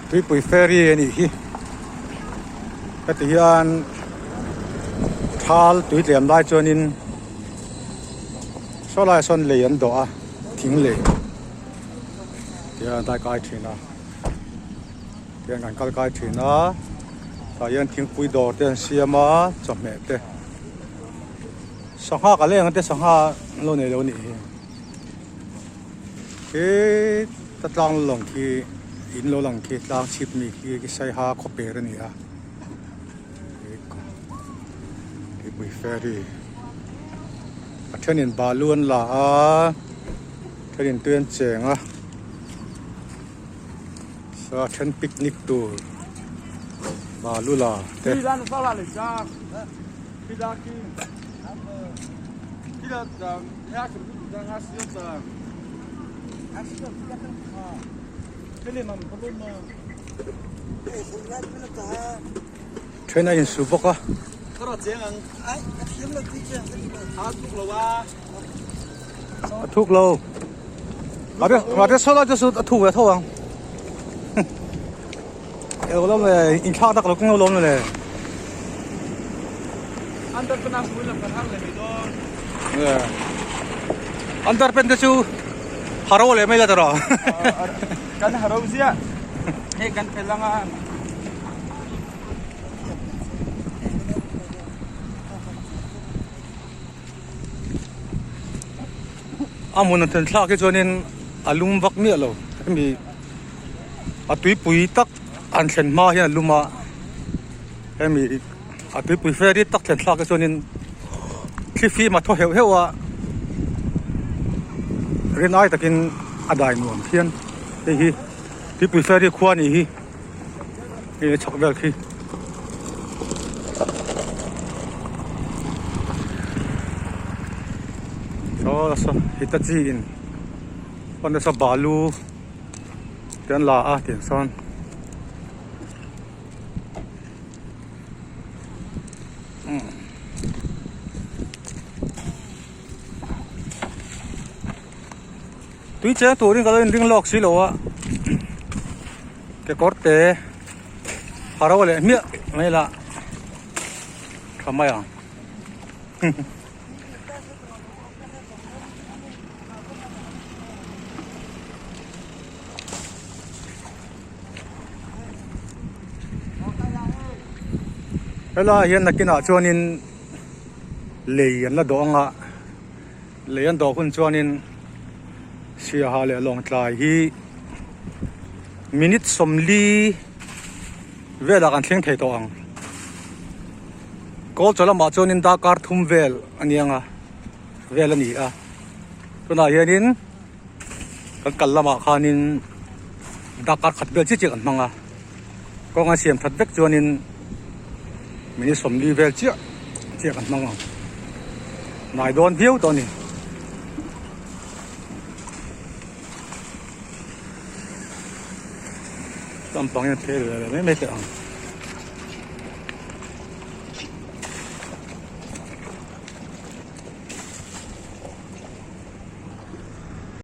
tui pui ferry ni hi atian thal tui tlem lai chuanin so lai son le an do a thing le tia dai kai thina tia ngan kal kai thina ta yan thing pui dor te siama chome te sangha ka le ang te sangha lo ne lo ni ke tatlang long ki in lo lang ki tlang chip mi ki sai ha ko pe ra ni a ki pui ferry a thenin balloon la a thenin tuen cheng a sa then picnic tour balula te Pidan sala le sa pidaki kila da ya ke da ngasio da asio pidan ha kele mam problem ma train in suboka kara cheng ang ai thiam lo ti cheng ha tu lo wa thuk lo mà cái số đó cho số thu về thôi không eo lắm này in thao đặc là cũng lâu lắm rồi antar penas wilam kan hal le do này antar pen cái chú haro le mấy là rồi kan harau sia he kan pelangan amun an ten thla cái cho nên alum vak mi lo mi atui pui tak an thlen ma hian luma mi atui pui ferry tak thlen thla cái cho nên khi phi mà tho heu à ren ai takin adai nuam hian hi tui pui ferry khua ni hi e chak vel khi so Hitachi in on sa balu tian la a tian son tui che tu ring ka ring lok si lo a ke korte haro le mi mai la thamaya Ela hian nakina chuanin leian la do anga leian do hun chuanin sia ha le long tlai hi minute somli vela kan thleng thei to ang kol chola ma chuanin da kar thum vel anianga vel ani a tuna hianin kan kallama khanin da kar khat bel chi chi kan manga ko nga siam that vek chuanin mình sống đi về chiếc chiếc ăn măng này đón phiếu to này tầm bằng như thế là mấy mấy cái